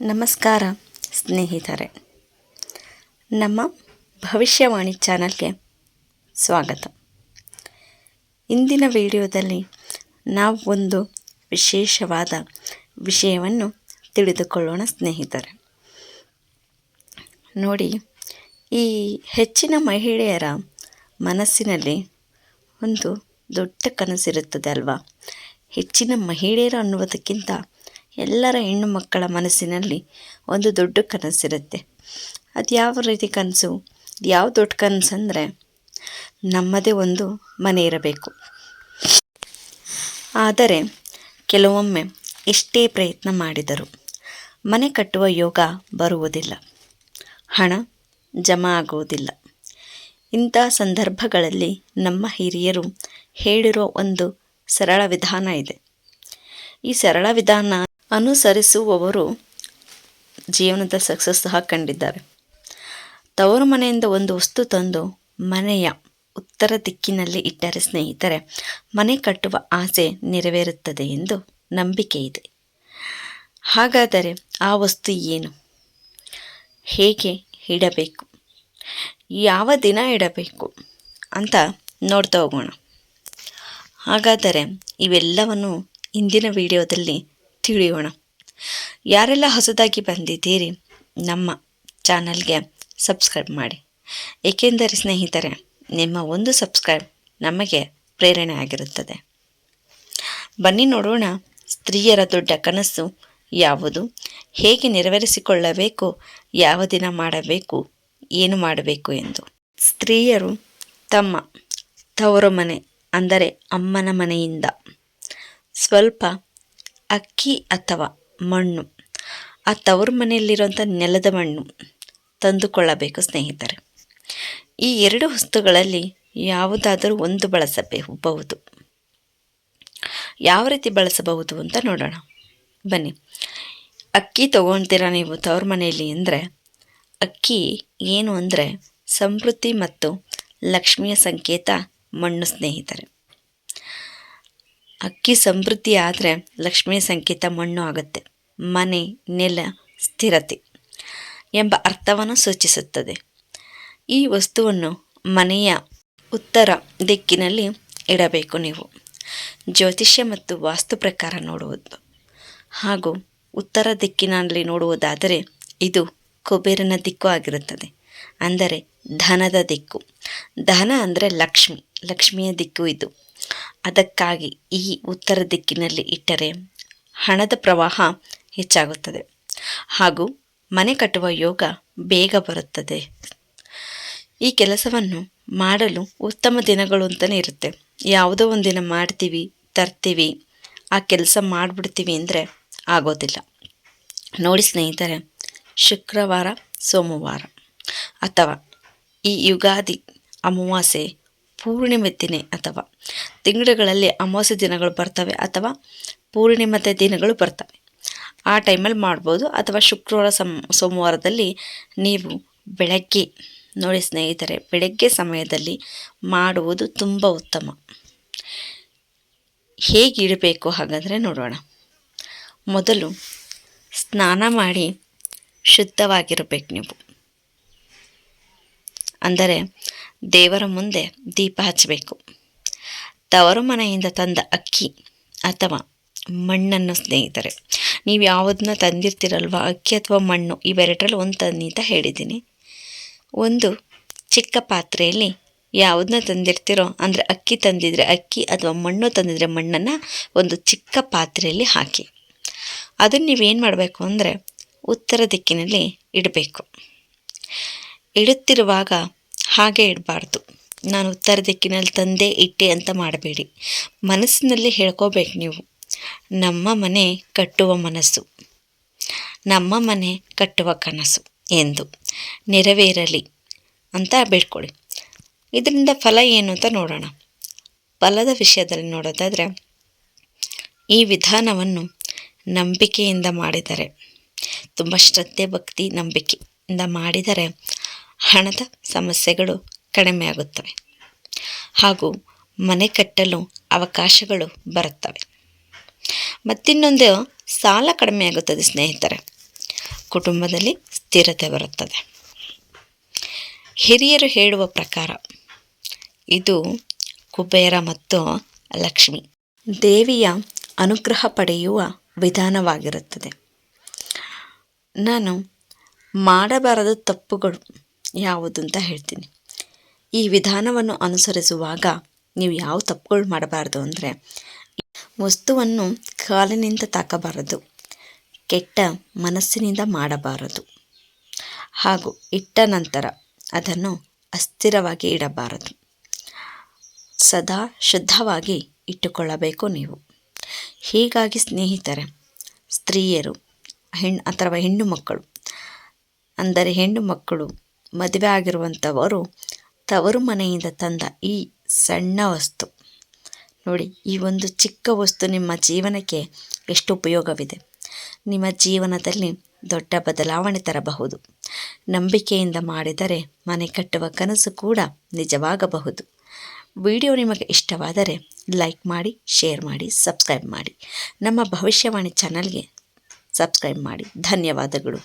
ನಮಸ್ಕಾರ ಸ್ನೇಹಿತರೆ, ನಮ್ಮ ಭವಿಷ್ಯವಾಣಿ ಚಾನಲ್ಗೆ ಸ್ವಾಗತ. ಇಂದಿನ ವಿಡಿಯೋದಲ್ಲಿ ನಾವು ಒಂದು ವಿಶೇಷವಾದ ವಿಷಯವನ್ನು ತಿಳಿದುಕೊಳ್ಳೋಣ ಸ್ನೇಹಿತರೆ. ನೋಡಿ, ಈ ಹೆಚ್ಚಿನ ಮಹಿಳೆಯರ ಮನಸ್ಸಿನಲ್ಲಿ ಒಂದು ದೊಡ್ಡ ಕನಸಿರುತ್ತದೆ ಅಲ್ವಾ? ಹೆಚ್ಚಿನ ಮಹಿಳೆಯರು ಅನ್ನುವುದಕ್ಕಿಂತ ಎಲ್ಲರ ಹೆಣ್ಣು ಮಕ್ಕಳ ಮನಸ್ಸಿನಲ್ಲಿ ಒಂದು ದೊಡ್ಡ ಕನಸಿರುತ್ತೆ. ಅದು ಯಾವ ರೀತಿ ಕನಸು? ಯಾವ ದೊಡ್ಡ ಕನಸು ಅಂದರೆ, ನಮ್ಮದೇ ಒಂದು ಮನೆ ಇರಬೇಕು. ಆದರೆ ಕೆಲವೊಮ್ಮೆ ಎಷ್ಟೇ ಪ್ರಯತ್ನ ಮಾಡಿದರೂ ಮನೆ ಕಟ್ಟುವ ಯೋಗ ಬರುವುದಿಲ್ಲ, ಹಣ ಜಮಾ ಆಗುವುದಿಲ್ಲ. ಇಂಥ ಸಂದರ್ಭಗಳಲ್ಲಿ ನಮ್ಮ ಹಿರಿಯರು ಹೇಳಿರೋ ಒಂದು ಸರಳ ವಿಧಾನ ಇದೆ. ಈ ಸರಳ ವಿಧಾನ ಅನುಸರಿಸುವವರು ಜೀವನದ ಸಕ್ಸಸ್ ಸಹ ಕಂಡಿದ್ದಾರೆ. ತವರು ಮನೆಯಿಂದ ಒಂದು ವಸ್ತು ತಂದು ಮನೆಯ ಉತ್ತರ ದಿಕ್ಕಿನಲ್ಲಿ ಇಟ್ಟರೆ ಸ್ನೇಹಿತರೆ, ಮನೆ ಕಟ್ಟುವ ಆಸೆ ನೆರವೇರುತ್ತದೆ ಎಂದು ನಂಬಿಕೆ ಇದೆ. ಹಾಗಾದರೆ ಆ ವಸ್ತು ಏನು? ಹೇಗೆ ಇಡಬೇಕು? ಯಾವ ದಿನ ಇಡಬೇಕು ಅಂತ ನೋಡ್ತಾ ಹೋಗೋಣ. ಹಾಗಾದರೆ ಇವೆಲ್ಲವನ್ನು ಇಂದಿನ ವಿಡಿಯೋದಲ್ಲಿ ತಿಳಿಯೋಣ. ಯಾರೆಲ್ಲ ಹೊಸದಾಗಿ ಬಂದಿದ್ದೀರಿ, ನಮ್ಮ ಚಾನಲ್ಗೆ ಸಬ್ಸ್ಕ್ರೈಬ್ ಮಾಡಿ. ಏಕೆಂದರೆ ಸ್ನೇಹಿತರೆ, ನಿಮ್ಮ ಒಂದು ಸಬ್ಸ್ಕ್ರೈಬ್ ನಮಗೆ ಪ್ರೇರಣೆ ಆಗಿರುತ್ತದೆ. ಬನ್ನಿ ನೋಡೋಣ, ಸ್ತ್ರೀಯರ ದೊಡ್ಡ ಕನಸು ಯಾವುದು, ಹೇಗೆ ನೆರವೇರಿಸಿಕೊಳ್ಳಬೇಕು, ಯಾವ ದಿನ ಮಾಡಬೇಕು, ಏನು ಮಾಡಬೇಕು ಎಂದು. ಸ್ತ್ರೀಯರು ತಮ್ಮ ತವರು ಮನೆ ಅಂದರೆ ಅಮ್ಮನ ಮನೆಯಿಂದ ಸ್ವಲ್ಪ ಅಕ್ಕಿ ಅಥವಾ ಮಣ್ಣು, ಆ ತವರು ಮನೆಯಲ್ಲಿರುವಂಥ ನೆಲದ ಮಣ್ಣು ತಂದುಕೊಳ್ಳಬೇಕು ಸ್ನೇಹಿತರೆ. ಈ ಎರಡು ವಸ್ತುಗಳಲ್ಲಿ ಯಾವುದಾದರೂ ಒಂದು ಬಳಸಬಹುದು. ಯಾವ ರೀತಿ ಬಳಸಬಹುದು ಅಂತ ನೋಡೋಣ ಬನ್ನಿ. ಅಕ್ಕಿ ತಗೊಳ್ತೀರಾ ನೀವು ತವರು ಮನೆಯಲ್ಲಿ ಅಂದರೆ, ಅಕ್ಕಿ ಏನು ಅಂದರೆ ಸಮೃದ್ಧಿ ಮತ್ತು ಲಕ್ಷ್ಮಿಯ ಸಂಕೇತ ಮಣ್ಣು ಸ್ನೇಹಿತರೆ. ಅಕ್ಕಿ ಸಮೃದ್ಧಿ ಆದರೆ ಲಕ್ಷ್ಮಿಯ ಸಂಕೇತ ಮಣ್ಣು ಆಗುತ್ತೆ. ಮನೆ, ನೆಲ, ಸ್ಥಿರತೆ ಎಂಬ ಅರ್ಥವನ್ನು ಸೂಚಿಸುತ್ತದೆ. ಈ ವಸ್ತುವನ್ನು ಮನೆಯ ಉತ್ತರ ದಿಕ್ಕಿನಲ್ಲಿ ಇಡಬೇಕು ನೀವು. ಜ್ಯೋತಿಷ್ಯ ಮತ್ತು ವಾಸ್ತು ಪ್ರಕಾರ ನೋಡುವುದು ಹಾಗೂ ಉತ್ತರ ದಿಕ್ಕಿನಲ್ಲಿ ನೋಡುವುದಾದರೆ ಇದು ಕುಬೇರನ ದಿಕ್ಕು ಆಗಿರುತ್ತದೆ, ಅಂದರೆ ಧನದ ದಿಕ್ಕು. ಧನ ಅಂದರೆ ಲಕ್ಷ್ಮಿಯ ದಿಕ್ಕು ಇದು. ಅದಕ್ಕಾಗಿ ಈ ಉತ್ತರ ದಿಕ್ಕಿನಲ್ಲಿ ಇಟ್ಟರೆ ಹಣದ ಪ್ರವಾಹ ಹೆಚ್ಚಾಗುತ್ತದೆ ಹಾಗೂ ಮನೆ ಕಟ್ಟುವ ಯೋಗ ಬೇಗ ಬರುತ್ತದೆ. ಈ ಕೆಲಸವನ್ನು ಮಾಡಲು ಉತ್ತಮ ದಿನಗಳು ಅಂತಲೇ ಇರುತ್ತೆ. ಯಾವುದೋ ಒಂದು ದಿನ ಮಾಡ್ತೀವಿ, ತರ್ತೀವಿ, ಆ ಕೆಲಸ ಮಾಡಿಬಿಡ್ತೀವಿ ಅಂದರೆ ಆಗೋದಿಲ್ಲ. ನೋಡಿ ಸ್ನೇಹಿತರೆ, ಶುಕ್ರವಾರ, ಸೋಮವಾರ ಅಥವಾ ಈ ಯುಗಾದಿ ಅಮಾವಾಸ್ಯೆ ಪೂರ್ಣಿಮೆ ದಿನ ಅಥವಾ ತಿಂಗಳುಗಳಲ್ಲಿ ಅಮಾವಾಸ್ಯೆ ದಿನಗಳು ಬರ್ತವೆ ಅಥವಾ ಪೂರ್ಣಿಮತೆ ದಿನಗಳು ಬರ್ತವೆ. ಆ ಟೈಮಲ್ಲಿ ಮಾಡ್ಬೋದು. ಅಥವಾ ಶುಕ್ರವಾರ ಸೋಮವಾರದಲ್ಲಿ ನೀವು ಬೆಳಗ್ಗೆ ನೋಡಿ ಸ್ನೇಹಿತರೆ, ಬೆಳಗ್ಗೆ ಸಮಯದಲ್ಲಿ ಮಾಡುವುದು ತುಂಬ ಉತ್ತಮ. ಹೇಗಿಡಬೇಕು ಹಾಗಾದರೆ ನೋಡೋಣ. ಮೊದಲು ಸ್ನಾನ ಮಾಡಿ ಶುದ್ಧವಾಗಿರಬೇಕು ನೀವು. ಅಂದರೆ ದೇವರ ಮುಂದೆ ದೀಪ ಹಚ್ಚಬೇಕು. ತವರು ಮನೆಯಿಂದ ತಂದ ಅಕ್ಕಿ ಅಥವಾ ಮಣ್ಣನ್ನು ಸ್ನೇಹಿತರೆ, ನೀವು ಯಾವುದನ್ನ ತಂದಿರ್ತೀರಲ್ವ, ಅಕ್ಕಿ ಅಥವಾ ಮಣ್ಣು, ಇವೆರಡರಲ್ಲಿ ಒಂದು ತನ್ನಿ ಅಂತ ಹೇಳಿದ್ದೀನಿ. ಒಂದು ಚಿಕ್ಕ ಪಾತ್ರೆಯಲ್ಲಿ ಯಾವುದನ್ನ ತಂದಿರ್ತೀರೋ, ಅಂದರೆ ಅಕ್ಕಿ ತಂದಿದ್ರೆ ಅಕ್ಕಿ ಅಥವಾ ಮಣ್ಣು ತಂದಿದ್ರೆ ಮಣ್ಣನ್ನು ಒಂದು ಚಿಕ್ಕ ಪಾತ್ರೆಯಲ್ಲಿ ಹಾಕಿ. ಅದನ್ನು ನೀವೇನು ಮಾಡಬೇಕು ಅಂದರೆ ಉತ್ತರ ದಿಕ್ಕಿನಲ್ಲಿ ಇಡಬೇಕು. ಇಡುತ್ತಿರುವಾಗ ಹಾಗೆ ಇಡಬಾರ್ದು, ನಾನು ಉತ್ತರ ದಿಕ್ಕಿನಲ್ಲಿ ತಂದೆ ಇಟ್ಟೆ ಅಂತ ಮಾಡಬೇಡಿ. ಮನಸ್ಸಿನಲ್ಲಿ ಹೇಳ್ಕೋಬೇಕು ನೀವು, ನಮ್ಮ ಮನೆ ಕಟ್ಟುವ ಮನಸ್ಸು, ನಮ್ಮ ಮನೆ ಕಟ್ಟುವ ಕನಸು ಎಂದು ನೆರವೇರಲಿ ಅಂತ ಬೇಡ್ಕೊಳ್ಳಿ. ಇದರಿಂದ ಫಲ ಏನು ಅಂತ ನೋಡೋಣ. ಫಲದ ವಿಷಯದಲ್ಲಿ ನೋಡೋದಾದರೆ, ಈ ವಿಧಾನವನ್ನು ನಂಬಿಕೆಯಿಂದ ಮಾಡಿದರೆ, ತುಂಬ ಶ್ರದ್ಧೆ, ಭಕ್ತಿ, ನಂಬಿಕೆಯಿಂದ ಮಾಡಿದರೆ ಹಣದ ಸಮಸ್ಯೆಗಳು ಕಡಿಮೆಯಾಗುತ್ತವೆ ಹಾಗೂ ಮನೆ ಕಟ್ಟಲು ಅವಕಾಶಗಳು ಬರುತ್ತವೆ. ಮತ್ತಿನ್ನೊಂದು, ಸಾಲ ಕಡಿಮೆಯಾಗುತ್ತದೆ ಸ್ನೇಹಿತರೆ. ಕುಟುಂಬದಲ್ಲಿ ಸ್ಥಿರತೆ ಬರುತ್ತದೆ. ಹಿರಿಯರು ಹೇಳುವ ಪ್ರಕಾರ ಇದು ಕುಬೇರ ಮತ್ತು ಲಕ್ಷ್ಮಿ ದೇವಿಯ ಅನುಗ್ರಹ ಪಡೆಯುವ ವಿಧಾನವಾಗಿರುತ್ತದೆ. ನಾನು ಮಾಡಬಾರದ ತಪ್ಪುಗಳು ಯಾವುದು ಅಂತ ಹೇಳ್ತೀನಿ. ಈ ವಿಧಾನವನ್ನು ಅನುಸರಿಸುವಾಗ ನೀವು ಯಾವ ತಪ್ಪುಗಳು ಮಾಡಬಾರ್ದು ಅಂದರೆ, ವಸ್ತುವನ್ನು ಕಾಲಿನಿಂದ ತಾಕಬಾರದು, ಕೆಟ್ಟ ಮನಸ್ಸಿನಿಂದ ಮಾಡಬಾರದು, ಹಾಗೂ ಇಟ್ಟ ನಂತರ ಅದನ್ನು ಅಸ್ಥಿರವಾಗಿ ಇಡಬಾರದು. ಸದಾ ಶುದ್ಧವಾಗಿ ಇಟ್ಟುಕೊಳ್ಳಬೇಕು ನೀವು. ಹೀಗಾಗಿ ಸ್ನೇಹಿತರೆ, ಸ್ತ್ರೀಯರು ಅಥವಾ ಹೆಣ್ಣು ಮಕ್ಕಳು ಅಂದರೆ ಹೆಣ್ಣು ಮಕ್ಕಳು ಮದುವೆ ಆಗಿರುವಂಥವರು ತವರು ಮನೆಯಿಂದ ತಂದ ಈ ಸಣ್ಣ ವಸ್ತು ನೋಡಿ, ಈ ಒಂದು ಚಿಕ್ಕ ವಸ್ತು ನಿಮ್ಮ ಜೀವನಕ್ಕೆ ಎಷ್ಟು ಉಪಯೋಗವಿದೆ. ನಿಮ್ಮ ಜೀವನದಲ್ಲಿ ದೊಡ್ಡ ಬದಲಾವಣೆ ತರಬಹುದು. ನಂಬಿಕೆಯಿಂದ ಮಾಡಿದರೆ ಮನೆ ಕಟ್ಟುವ ಕನಸು ಕೂಡ ನಿಜವಾಗಬಹುದು. ವಿಡಿಯೋ ನಿಮಗೆ ಇಷ್ಟವಾದರೆ ಲೈಕ್ ಮಾಡಿ, ಶೇರ್ ಮಾಡಿ, ಸಬ್ಸ್ಕ್ರೈಬ್ ಮಾಡಿ. ನಮ್ಮ ಭವಿಷ್ಯವಾಣಿ ಚಾನಲ್ಗೆ ಸಬ್ಸ್ಕ್ರೈಬ್ ಮಾಡಿ. ಧನ್ಯವಾದಗಳು.